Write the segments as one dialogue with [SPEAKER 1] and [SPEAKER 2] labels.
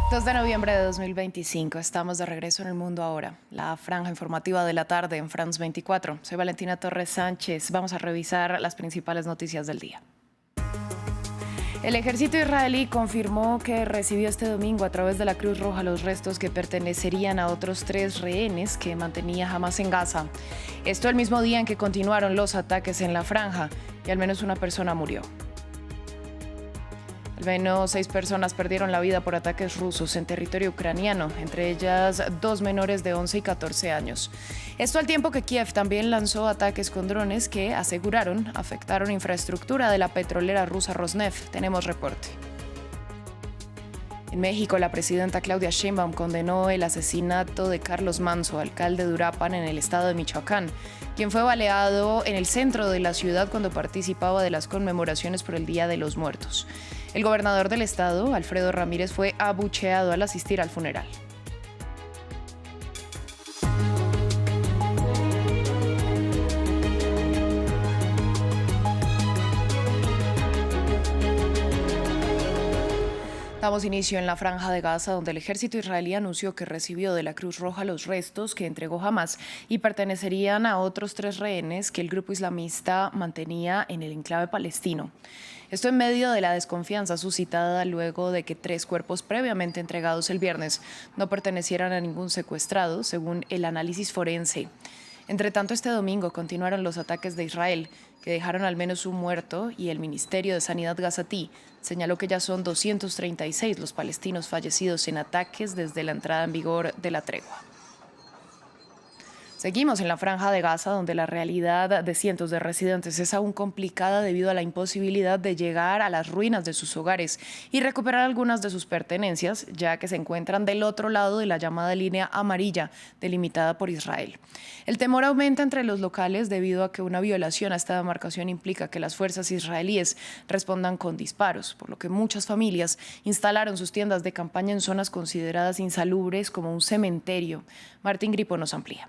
[SPEAKER 1] 2 de noviembre de 2025, estamos de regreso en El Mundo Ahora, la franja informativa de la tarde en France 24. Soy Valentina Torres Sánchez, vamos a revisar las principales noticias del día. El ejército israelí confirmó que recibió este domingo a través de la Cruz Roja los restos que pertenecerían a otros 3 rehenes que mantenía Hamás en Gaza. Esto el mismo día en que continuaron los ataques en la franja y al menos una persona murió. Al menos 6 personas perdieron la vida por ataques rusos en territorio ucraniano, entre ellas 2 menores de 11 y 14 años. Esto al tiempo que Kiev también lanzó ataques con drones que aseguraron afectaron infraestructura de la petrolera rusa Rosneft. Tenemos reporte. En México, la presidenta Claudia Sheinbaum condenó el asesinato de Carlos Manzo, alcalde de Uruapan en el estado de Michoacán, quien fue baleado en el centro de la ciudad cuando participaba de las conmemoraciones por el Día de los Muertos. El gobernador del estado, Alfredo Ramírez, fue abucheado al asistir al funeral. Damos inicio en la Franja de Gaza, donde el ejército israelí anunció que recibió de la Cruz Roja los restos que entregó Hamás y pertenecerían a otros 3 rehenes que el grupo islamista mantenía en el enclave palestino. Esto en medio de la desconfianza suscitada luego de que 3 cuerpos previamente entregados el viernes no pertenecieran a ningún secuestrado, según el análisis forense. Entre tanto, este domingo continuaron los ataques de Israel, que dejaron al menos un muerto, y el Ministerio de Sanidad gazatí señaló que ya son 236 los palestinos fallecidos en ataques desde la entrada en vigor de la tregua. Seguimos en la Franja de Gaza, donde la realidad de cientos de residentes es aún complicada debido a la imposibilidad de llegar a las ruinas de sus hogares y recuperar algunas de sus pertenencias, ya que se encuentran del otro lado de la llamada línea amarilla delimitada por Israel. El temor aumenta entre los locales debido a que una violación a esta demarcación implica que las fuerzas israelíes respondan con disparos, por lo que muchas familias instalaron sus tiendas de campaña en zonas consideradas insalubres como un cementerio. Martín Gripo nos amplía.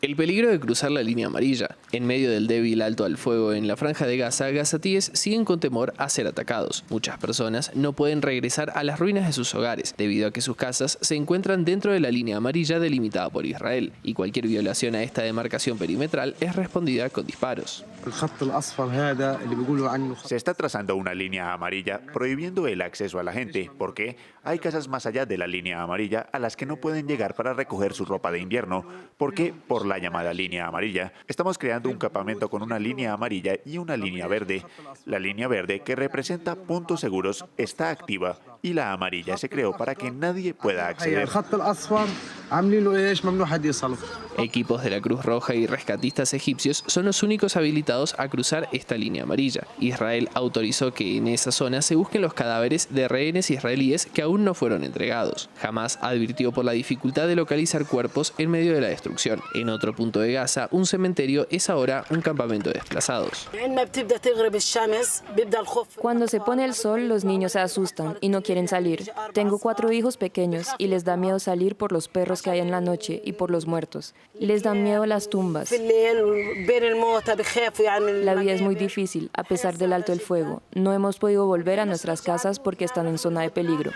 [SPEAKER 2] El peligro de cruzar la línea amarilla. En medio del débil alto al fuego en la Franja de Gaza, gazatíes siguen con temor a ser atacados. Muchas personas no pueden regresar a las ruinas de sus hogares, debido a que sus casas se encuentran dentro de la línea amarilla delimitada por Israel, y cualquier violación a esta demarcación perimetral es respondida con disparos.
[SPEAKER 3] Se está trazando una línea amarilla prohibiendo el acceso a la gente, porque hay casas más allá de la línea amarilla a las que no pueden llegar para recoger su ropa de invierno, porque por la llamada línea amarilla estamos creando un campamento con una línea amarilla y una línea verde. La línea verde, que representa puntos seguros, está activa y la amarilla se creó para que nadie pueda acceder.
[SPEAKER 2] Equipos de la Cruz Roja y rescatistas egipcios son los únicos habilitados a cruzar esta línea amarilla. Israel autorizó que en esa zona se busquen los cadáveres de rehenes israelíes que aún no fueron entregados. Hamás advirtió por la dificultad de localizar cuerpos en medio de la destrucción. En otro punto de Gaza, un cementerio es ahora un campamento de desplazados.
[SPEAKER 4] Cuando se pone el sol, los niños se asustan y no quieren salir. Tengo 4 hijos pequeños y les da miedo salir por los perros que hay en la noche y por los muertos. Les dan miedo las tumbas. La vida es muy difícil, a pesar del alto el fuego. No hemos podido volver a nuestras casas porque están en zona de peligro.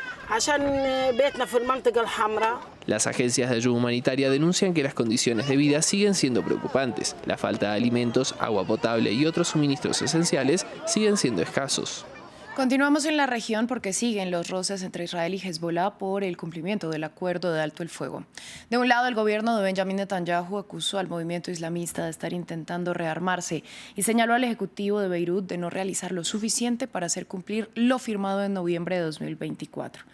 [SPEAKER 2] Las agencias de ayuda humanitaria denuncian que las condiciones de vida siguen siendo preocupantes. La falta de alimentos, agua potable y otros suministros esenciales siguen siendo escasos.
[SPEAKER 1] Continuamos en la región porque siguen los roces entre Israel y Hezbollah por el cumplimiento del acuerdo de alto el fuego. De un lado, el gobierno de Benjamin Netanyahu acusó al movimiento islamista de estar intentando rearmarse y señaló al ejecutivo de Beirut de no realizar lo suficiente para hacer cumplir lo firmado en noviembre de 2024.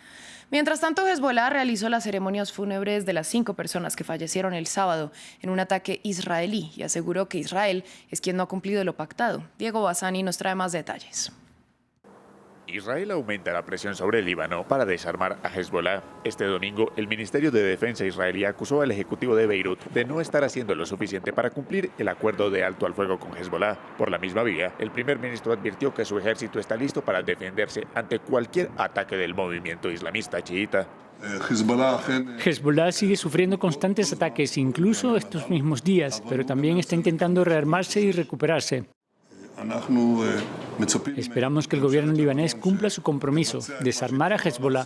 [SPEAKER 1] Mientras tanto, Hezbollah realizó las ceremonias fúnebres de las 5 personas que fallecieron el sábado en un ataque israelí y aseguró que Israel es quien no ha cumplido lo pactado. Diego Bassani nos trae más detalles.
[SPEAKER 3] Israel aumenta la presión sobre el Líbano para desarmar a Hezbollah. Este domingo, el Ministerio de Defensa israelí acusó al ejecutivo de Beirut de no estar haciendo lo suficiente para cumplir el acuerdo de alto al fuego con Hezbollah. Por la misma vía, el primer ministro advirtió que su ejército está listo para defenderse ante cualquier ataque del movimiento islamista chiita.
[SPEAKER 5] Hezbollah sigue sufriendo constantes ataques, incluso estos mismos días, pero también está intentando rearmarse y recuperarse. Esperamos que el gobierno libanés cumpla su compromiso, desarmar a Hezbollah.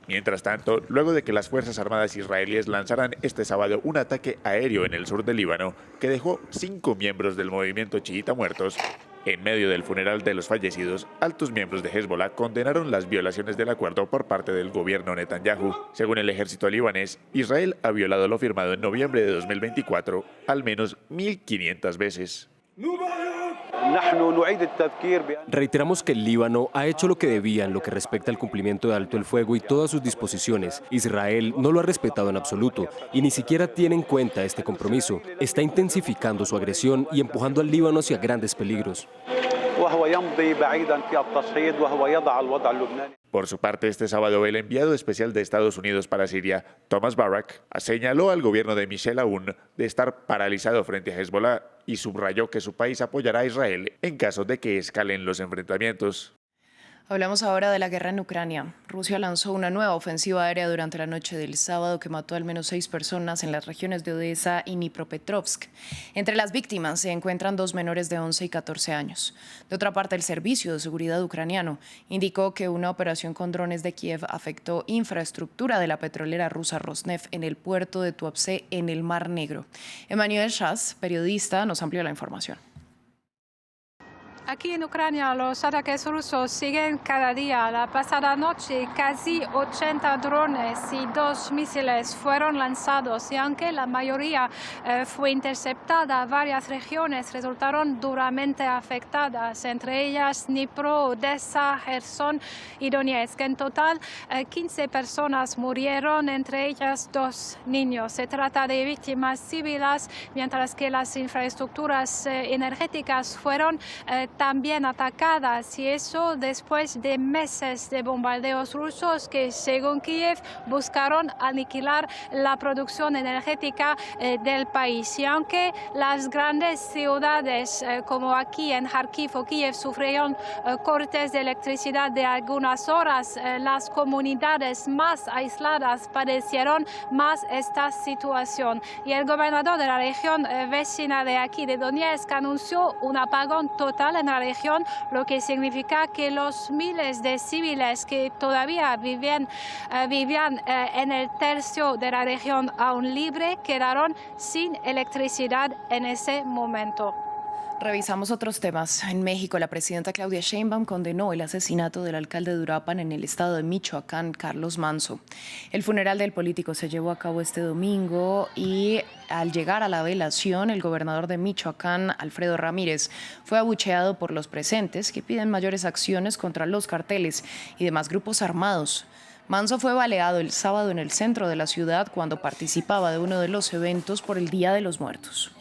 [SPEAKER 3] Mientras tanto, luego de que las Fuerzas Armadas israelíes lanzaran este sábado un ataque aéreo en el sur del Líbano que dejó 5 miembros del movimiento chiita muertos, en medio del funeral de los fallecidos, altos miembros de Hezbollah condenaron las violaciones del acuerdo por parte del gobierno Netanyahu. Según el ejército libanés, Israel ha violado lo firmado en noviembre de 2024 al menos 1.500 veces.
[SPEAKER 6] Reiteramos que el Líbano ha hecho lo que debía en lo que respecta al cumplimiento de alto el fuego y todas sus disposiciones. Israel no lo ha respetado en absoluto y ni siquiera tiene en cuenta este compromiso. Está intensificando su agresión y empujando al Líbano hacia grandes peligros.
[SPEAKER 3] Por su parte, este sábado, el enviado especial de Estados Unidos para Siria, Thomas Barrack, señaló al gobierno de Michel Aoun de estar paralizado frente a Hezbollah y subrayó que su país apoyará a Israel en caso de que escalen los enfrentamientos.
[SPEAKER 1] Hablamos ahora de la guerra en Ucrania. Rusia lanzó una nueva ofensiva aérea durante la noche del sábado que mató al menos 6 personas en las regiones de Odessa y Dnipropetrovsk. Entre las víctimas se encuentran 2 menores de 11 y 14 años. De otra parte, el Servicio de Seguridad ucraniano indicó que una operación con drones de Kiev afectó infraestructura de la petrolera rusa Rosneft en el puerto de Tuapse en el Mar Negro. Emmanuel Shas, periodista, nos amplió la información.
[SPEAKER 7] Aquí en Ucrania los ataques rusos siguen cada día. La pasada noche casi 80 drones y 2 misiles fueron lanzados y aunque la mayoría fue interceptada, varias regiones resultaron duramente afectadas, entre ellas Dnipro, Odessa, Gerson y Donetsk. En total, 15 personas murieron, entre ellas 2 niños. Se trata de víctimas civiles, mientras que las infraestructuras energéticas fueron también atacadas, y eso después de meses de bombardeos rusos que, según Kiev, buscaron aniquilar la producción energética del país. Y aunque las grandes ciudades como aquí en Kharkiv o Kiev sufrieron cortes de electricidad de algunas horas, las comunidades más aisladas padecieron más esta situación. Y el gobernador de la región vecina de aquí, de Donetsk, anunció un apagón total en la región, lo que significa que los miles de civiles que todavía vivían en el tercio de la región aún libre quedaron sin electricidad en ese momento.
[SPEAKER 1] Revisamos otros temas. En México, la presidenta Claudia Sheinbaum condenó el asesinato del alcalde de Uruapan en el estado de Michoacán, Carlos Manzo. El funeral del político se llevó a cabo este domingo y al llegar a la velación, el gobernador de Michoacán, Alfredo Ramírez, fue abucheado por los presentes que piden mayores acciones contra los carteles y demás grupos armados. Manzo fue baleado el sábado en el centro de la ciudad cuando participaba de uno de los eventos por el Día de los Muertos.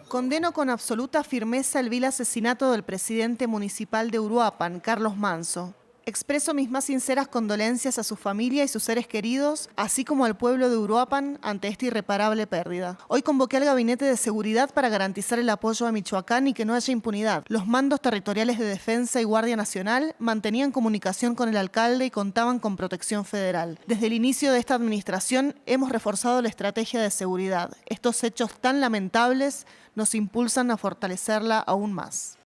[SPEAKER 8] Condeno con absoluta firmeza el vil asesinato del presidente municipal de Uruapan, Carlos Manzo. Expreso mis más sinceras condolencias a su familia y sus seres queridos, así como al pueblo de Uruapan ante esta irreparable pérdida. Hoy convoqué al Gabinete de Seguridad para garantizar el apoyo a Michoacán y que no haya impunidad. Los mandos territoriales de Defensa y Guardia Nacional mantenían comunicación con el alcalde y contaban con protección federal. Desde el inicio de esta administración hemos reforzado la estrategia de seguridad. Estos hechos tan lamentables nos impulsan a fortalecerla aún más.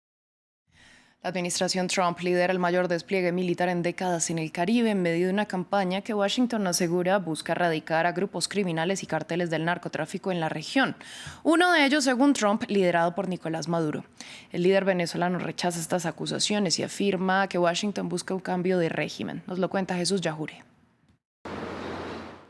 [SPEAKER 1] La administración Trump lidera el mayor despliegue militar en décadas en el Caribe en medio de una campaña que Washington asegura busca erradicar a grupos criminales y carteles del narcotráfico en la región. Uno de ellos, según Trump, liderado por Nicolás Maduro. El líder venezolano rechaza estas acusaciones y afirma que Washington busca un cambio de régimen. Nos lo cuenta Jesús Yajure.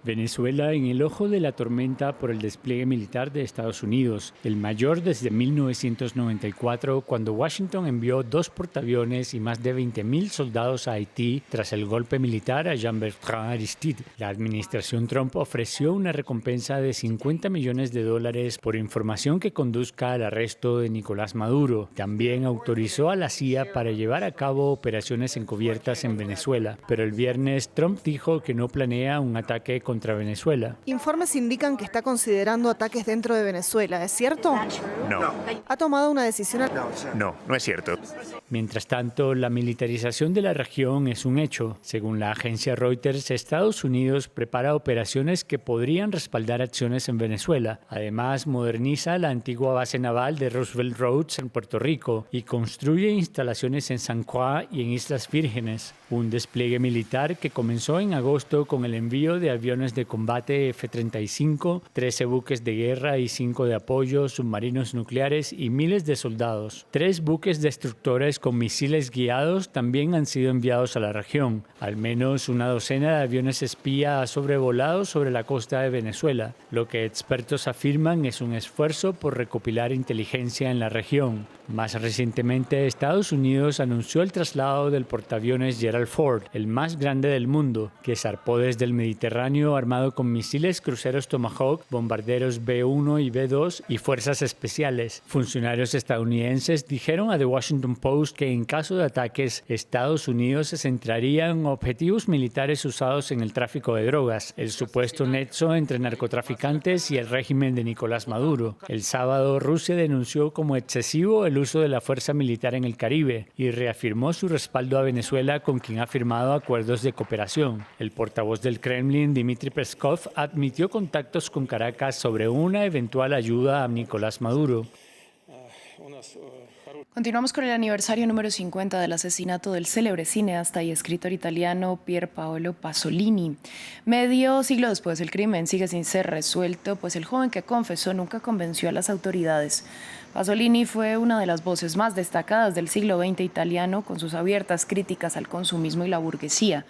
[SPEAKER 5] Venezuela en el ojo de la tormenta por el despliegue militar de Estados Unidos, el mayor desde 1994, cuando Washington envió 2 portaaviones y más de 20.000 soldados a Haití tras el golpe militar a Jean-Bertrand Aristide. La administración Trump ofreció una recompensa de $50 millones por información que conduzca al arresto de Nicolás Maduro. También autorizó a la CIA para llevar a cabo operaciones encubiertas en Venezuela, pero el viernes Trump dijo que no planea un ataque contra contra Venezuela.
[SPEAKER 8] Informes indican que está considerando ataques dentro de Venezuela, ¿es cierto?
[SPEAKER 3] No.
[SPEAKER 8] ¿Ha tomado una decisión?
[SPEAKER 3] No, no es cierto.
[SPEAKER 5] Mientras tanto, la militarización de la región es un hecho. Según la agencia Reuters, Estados Unidos prepara operaciones que podrían respaldar acciones en Venezuela. Además, moderniza la antigua base naval de Roosevelt Roads en Puerto Rico y construye instalaciones en San Juan y en Islas Vírgenes. Un despliegue militar que comenzó en agosto con el envío de aviones de combate F-35, 13 buques de guerra y 5 de apoyo, submarinos nucleares y miles de soldados. 3 buques destructores con misiles guiados también han sido enviados a la región. Al menos una docena de aviones espía ha sobrevolado sobre la costa de Venezuela. Lo que expertos afirman es un esfuerzo por recopilar inteligencia en la región. Más recientemente, Estados Unidos anunció el traslado del portaaviones Gerald Ford, el más grande del mundo, que zarpó desde el Mediterráneo armado con misiles cruceros Tomahawk, bombarderos B-1 y B-2 y fuerzas especiales. Funcionarios estadounidenses dijeron a The Washington Post que en caso de ataques, Estados Unidos se centraría en objetivos militares usados en el tráfico de drogas, el supuesto nexo entre narcotraficantes y el régimen de Nicolás Maduro. El sábado, Rusia denunció como excesivo el uso de la fuerza militar en el Caribe y reafirmó su respaldo a Venezuela, con quien ha firmado acuerdos de cooperación. El portavoz del Kremlin, Dmitry Peskov, admitió contactos con Caracas sobre una eventual ayuda a Nicolás Maduro.
[SPEAKER 1] Continuamos con el aniversario número 50 del asesinato del célebre cineasta y escritor italiano Pier Paolo Pasolini. Medio siglo después, el crimen sigue sin ser resuelto, pues el joven que confesó nunca convenció a las autoridades. Pasolini fue una de las voces más destacadas del siglo XX italiano, con sus abiertas críticas al consumismo y la burguesía,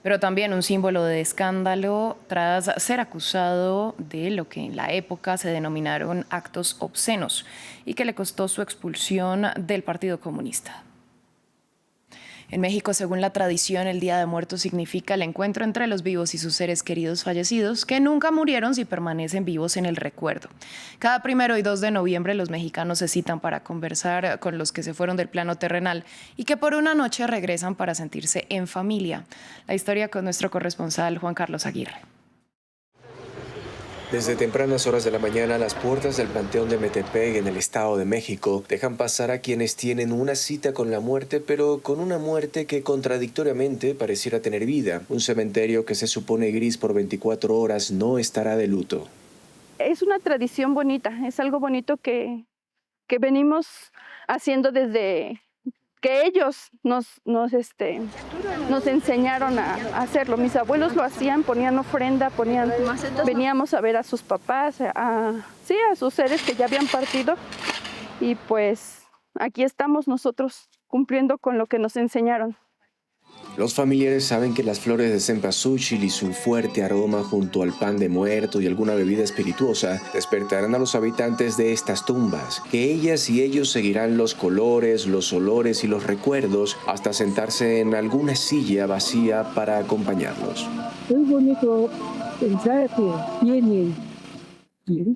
[SPEAKER 1] pero también un símbolo de escándalo tras ser acusado de lo que en la época se denominaron actos obscenos y que le costó su expulsión del Partido Comunista. En México, según la tradición, el Día de Muertos significa el encuentro entre los vivos y sus seres queridos fallecidos, que nunca murieron si permanecen vivos en el recuerdo. Cada 1 y 2 de noviembre los mexicanos se citan para conversar con los que se fueron del plano terrenal y que por una noche regresan para sentirse en familia. La historia con nuestro corresponsal Juan Carlos Aguirre.
[SPEAKER 9] Desde tempranas horas de la mañana, las puertas del Panteón de Metepec en el Estado de México dejan pasar a quienes tienen una cita con la muerte, pero con una muerte que contradictoriamente pareciera tener vida. Un cementerio que se supone gris por 24 horas no estará de luto.
[SPEAKER 10] Es una tradición bonita, es algo bonito que venimos haciendo desde que ellos nos enseñaron a hacerlo. Mis abuelos lo hacían, ponían ofrenda, veníamos a ver a sus papás, a sus seres que ya habían partido, y pues aquí estamos nosotros cumpliendo con lo que nos enseñaron.
[SPEAKER 9] Los familiares saben que las flores de cempasúchil y su fuerte aroma junto al pan de muerto y alguna bebida espirituosa despertarán a los habitantes de estas tumbas, que ellas y ellos seguirán los colores, los olores y los recuerdos hasta sentarse en alguna silla vacía para acompañarlos.
[SPEAKER 11] Es bonito pensar que vienen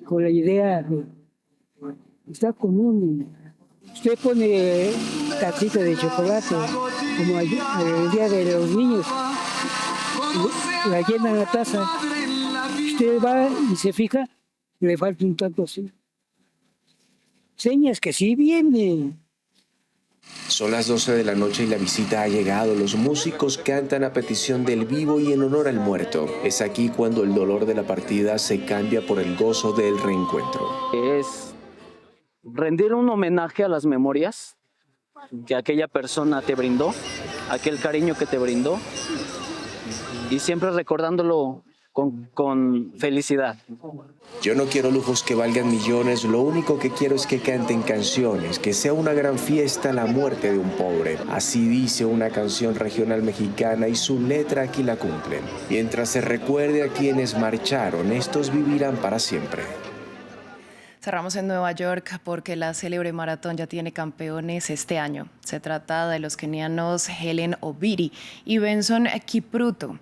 [SPEAKER 11] con la idea de estar con un... Usted pone tacita de chocolate, como el día de los niños, la llena en la taza. Usted va y se fija, le falta un tanto así. Señas que sí vienen.
[SPEAKER 9] Son las 12 de la noche y la visita ha llegado. Los músicos cantan a petición del vivo y en honor al muerto. Es aquí cuando el dolor de la partida se cambia por el gozo del reencuentro.
[SPEAKER 12] Es rendir un homenaje a las memorias que aquella persona te brindó, aquel cariño que te brindó, y siempre recordándolo con felicidad.
[SPEAKER 9] Yo no quiero lujos que valgan millones, lo único que quiero es que canten canciones, que sea una gran fiesta la muerte de un pobre. Así dice una canción regional mexicana y su letra aquí la cumplen. Mientras se recuerde a quienes marcharon, estos vivirán para siempre.
[SPEAKER 1] Cerramos en Nueva York porque la célebre maratón ya tiene campeones este año. Se trata de los kenianos Hellen Obiri y Benson Kipruto.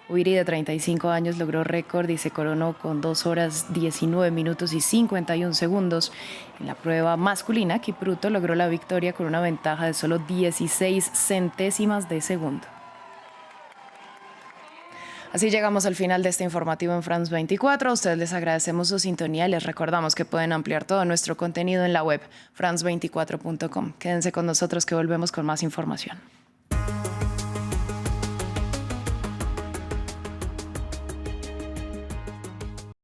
[SPEAKER 1] Obiri, de 35 años, logró récord y se coronó con 2 horas 19 minutos y 51 segundos. En la prueba masculina, Kipruto logró la victoria con una ventaja de solo 16 centésimas de segundo. Así llegamos al final de este informativo en France 24. A ustedes les agradecemos su sintonía y les recordamos que pueden ampliar todo nuestro contenido en la web france24.com. Quédense con nosotros que volvemos con más información.